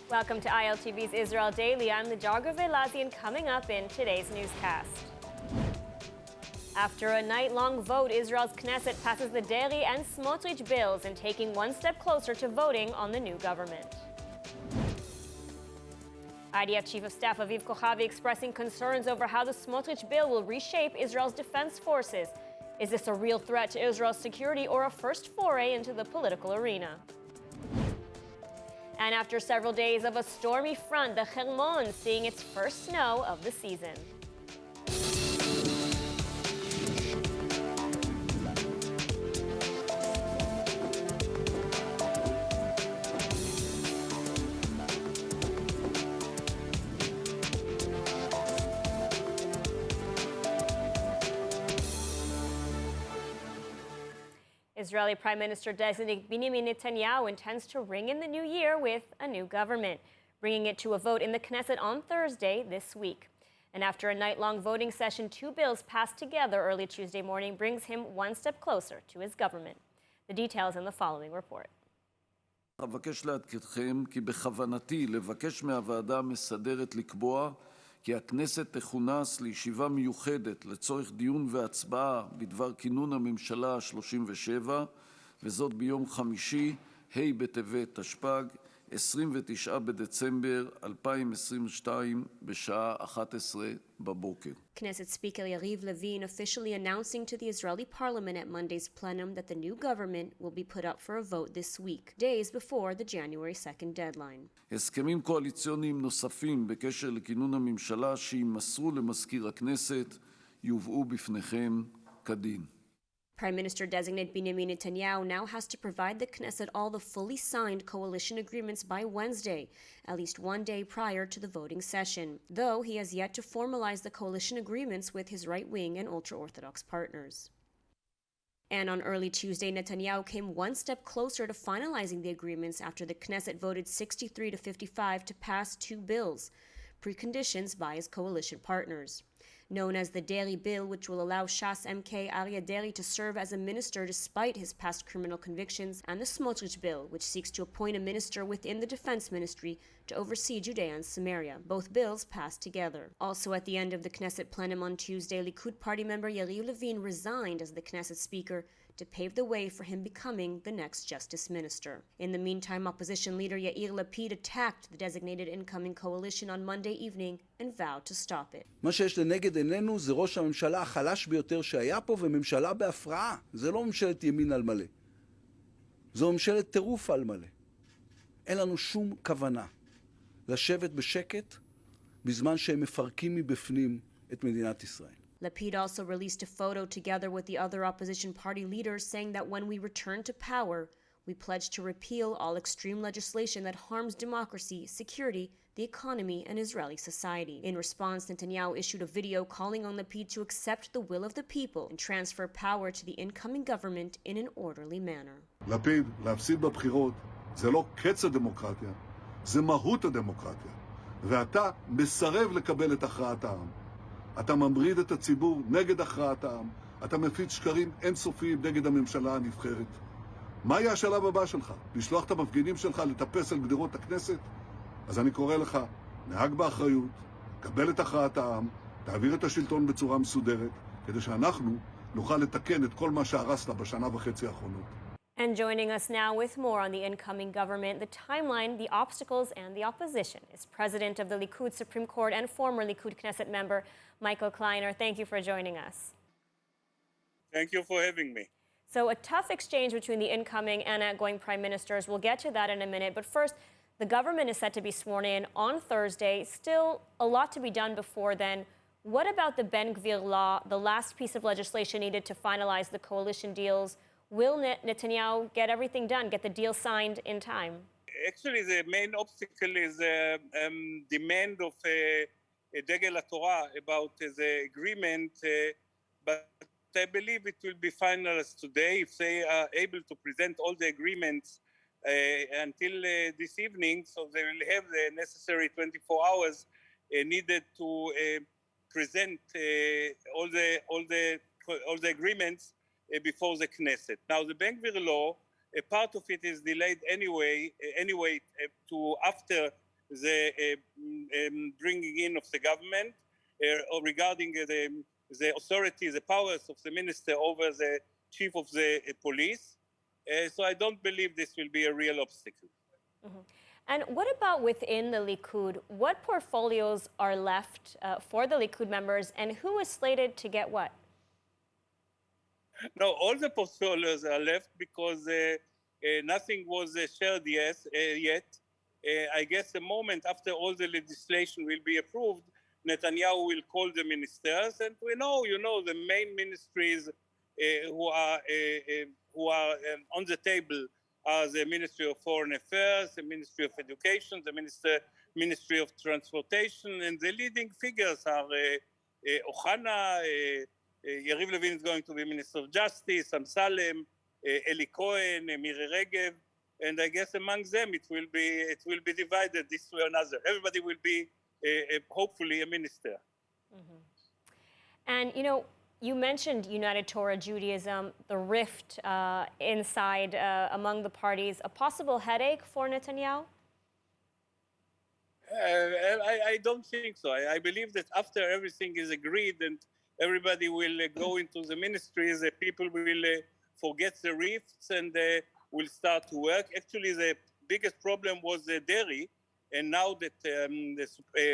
Welcome to ILTV's Israel Daily. I'm Najaga Velazian, coming up in today's newscast. After a night-long vote, Israel's Knesset passes the Deri and Smotrich bills and taking one step closer to voting on the new government. IDF Chief of Staff Aviv Kohavi expressing concerns over how the Smotrich bill will reshape Israel's defense forces. Is this a real threat to Israel's security or a first foray into the political arena? And after several days of a stormy front, the Hermon seeing its first snow of the season. Israeli Prime Minister-designate Benjamin Netanyahu intends to ring in the new year with a new government, bringing it to a vote in the Knesset on Thursday this week. And after a night-long voting session, two bills passed together early Tuesday morning brings him one step closer to his government. The details in the following report. אבקש להזכירכם כי בכוונתי לבקש מהוועדה המסדרת לקבוע כי הכנסת תכונס לישיבה מיוחדת לצורך דיון והצבעה בדבר כינון הממשלה ה-37, וזאת ביום חמישי, ה' בטבת תשפ"ג, 29 בדצמבר 2022, בשעה 11 בבוקר. Knesset Speaker Yariv Levin officially announcing to the Israeli parliament at Monday's plenum that the new government will be put up for a vote this week, days before the January 2nd deadline. הסכמים קואליציוניים נוספים בקשר לכינון הממשלה שימסרו למזכיר הכנסת יובאו בפניכם כדין. Prime Minister-designate Benjamin Netanyahu now has to provide the Knesset all the fully signed coalition agreements by Wednesday, at least one day prior to the voting session, though he has yet to formalize the coalition agreements with his right-wing and ultra-Orthodox partners. And on early Tuesday, Netanyahu came one step closer to finalizing the agreements after the Knesset voted 63 to 55 to pass two bills, preconditions by his coalition partners. Known as the Deri bill, which will allow Shas MK Aryeh Deri to serve as a minister despite his past criminal convictions, and the Smotrich bill, which seeks to appoint a minister within the defense ministry to oversee Judea and Samaria. Both bills passed together. Also at the end of the Knesset plenum on Tuesday, Likud party member Yariv Levin resigned as the Knesset speaker to pave the way for him becoming the next justice minister. In the meantime, opposition leader Yair Lapid attacked the designated incoming coalition on Monday evening and vowed to stop it. מה שיש לנגד עינינו זה ראש הממשלה החלש ביותר שהיה פה וממשלה בהפרעה. זה לא ממשלת ימין על מלא. זו ממשלת טירוף על מלא. אין לנו שום כוונה לשבת בשקט בזמן שהם מפרקים מבפנים את מדינת ישראל. Lapid also released a photo together with the other opposition party leaders saying that when we return to power, we pledge to repeal all extreme legislation that harms democracy, security, the economy, and Israeli society. In response, Netanyahu issued a video calling on Lapid to accept the will of the people and transfer power to the incoming government in an orderly manner. לפיד, להפסיד בבחירות, זה לא קץ הדמוקרטיה, זה מהות הדמוקרטיה. ואתה מסרב לקבל את הכרעת העם. אתה ממריד את הציבור נגד הכרעת העם. אתה מפיץ שקרים אינסופיים נגד הממשלה הנבחרת. מה יהיה השלב הבא שלך? לשלוח את המפגינים שלך לטפס על גדרות הכנסת? אז אני קורא לך, נהג באחריות, קבל את הכרעת העם, תעביר את השלטון בצורה מסודרת, כדי שאנחנו נוכל לתקן את כל מה שהרסת בשנה וחצי האחרונות. And joining us now with more on the incoming government, the timeline, the obstacles, and the opposition is President of the Likud Supreme Court and former Likud Knesset member, Michael Kleiner. Thank you for joining us. Thank you for having me. So a tough exchange between the incoming and outgoing prime ministers. We'll get to that in a minute. But first, the government is set to be sworn in on Thursday. Still a lot to be done before then. What about the Ben Gvir law, the last piece of legislation needed to finalize the coalition deals? Will Netanyahu get everything done, get the deal signed in time? Actually, the main obstacle is the demand of Degel Torah about the agreement, but I believe it will be finalized today if they are able to present all the agreements until this evening, so they will have the necessary 24 hours needed to present all the agreements before the Knesset. Now, the Ben Gvir law, a part of it is delayed anyway to after the bringing in of the government or regarding the authority, the powers of the minister over the chief of the police. So I don't believe this will be a real obstacle. Mm-hmm. And what about within the Likud? What portfolios are left for the Likud members, and who is slated to get what? No, all the portfolios are left because nothing was shared yet. I guess the moment after all the legislation will be approved, Netanyahu will call the ministers, and we know, the main ministries who are on the table are the Ministry of Foreign Affairs, the Ministry of Education, the Ministry of Transportation, and the leading figures are Ohana, Yariv Levin is going to be Minister of Justice, Amsalem, Eli Cohen, Miri Regev, and I guess among them it will be divided this way or another. Everybody will be hopefully a minister. Mm-hmm. And you mentioned United Torah Judaism, the rift inside among the parties, a possible headache for Netanyahu? I don't think so. I believe that after everything is agreed and everybody will go into the ministries, people will forget the rifts and will start to work. Actually, the biggest problem was Deri, and now that the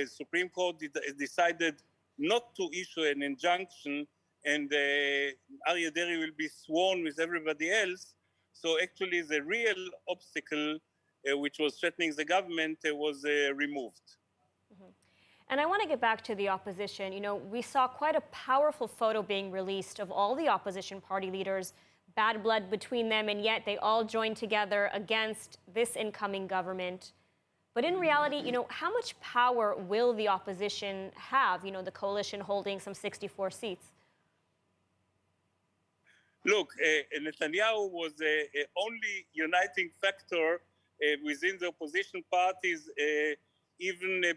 Supreme Court decided not to issue an injunction, and Aryeh Deri will be sworn with everybody else. So actually the real obstacle which was threatening the government was removed. Mm-hmm. And I want to get back to the opposition. We saw quite a powerful photo being released of all the opposition party leaders, bad blood between them, and yet they all joined together against this incoming government. But in reality, how much power will the opposition have, the coalition holding some 64 seats? Look, Netanyahu was the only uniting factor within the opposition parties, even in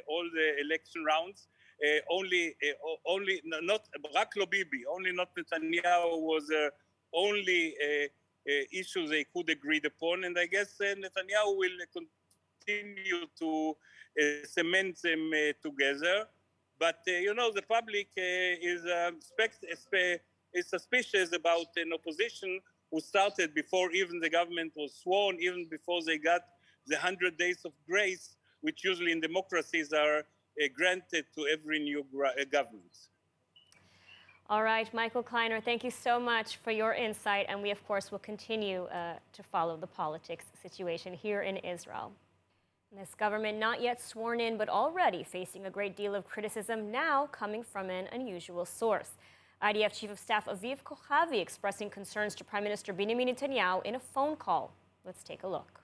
all the election rounds. Not Netanyahu was the only issue they could agree upon, and I guess Netanyahu will continue to cement them together. But the public is suspicious about an opposition who started before even the government was sworn, even before they got the 100 days of grace, which usually in democracies are granted to every new government. All right, Michael Kleiner, thank you so much for your insight, and we, of course, will continue to follow the politics situation here in Israel. This government not yet sworn in, but already facing a great deal of criticism, now coming from an unusual source. IDF Chief of Staff Aviv Kohavi expressing concerns to Prime Minister Benjamin Netanyahu in a phone call. Let's take a look.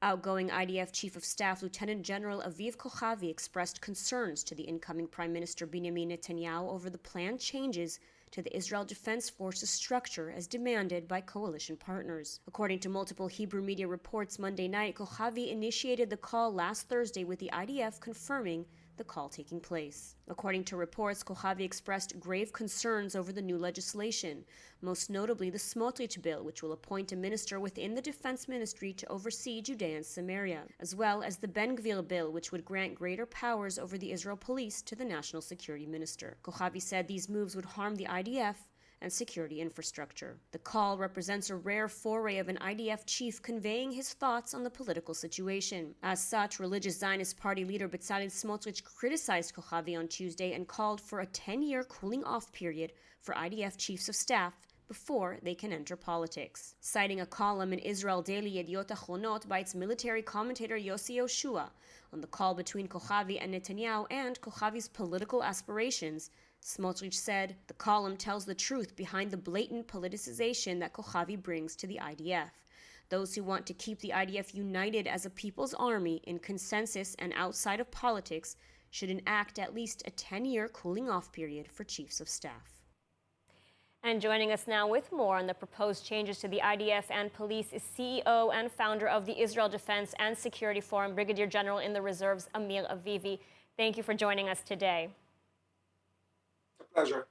Outgoing IDF Chief of Staff Lieutenant General Aviv Kohavi expressed concerns to the incoming Prime Minister Benjamin Netanyahu over the planned changes to the Israel Defense Forces structure as demanded by coalition partners. According to multiple Hebrew media reports Monday night, Kohavi initiated the call last Thursday, with the IDF confirming the call taking place. According to reports, Kohavi expressed grave concerns over the new legislation, most notably the Smotrich bill, which will appoint a minister within the Defense Ministry to oversee Judea and Samaria, as well as the Ben Gvir bill, which would grant greater powers over the Israel police to the National Security Minister. Kohavi said these moves would harm the IDF and security infrastructure. The call represents a rare foray of an IDF chief conveying his thoughts on the political situation. As such, religious Zionist party leader Deri and Smotrich criticized Kohavi on Tuesday and called for a 10-year cooling-off period for IDF chiefs of staff before they can enter politics. Citing a column in Israel Daily Yediot Achronot by its military commentator Yossi Yoshua on the call between Kohavi and Netanyahu and Kohavi's political aspirations, Smotrich said, "The column tells the truth behind the blatant politicization that Kohavi brings to the IDF. Those who want to keep the IDF united as a people's army in consensus and outside of politics should enact at least a 10-year cooling-off period for chiefs of staff." And joining us now with more on the proposed changes to the IDF and police is CEO and founder of the Israel Defense and Security Forum, Brigadier General in the Reserves, Amir Avivi. Thank you for joining us today. Pleasure.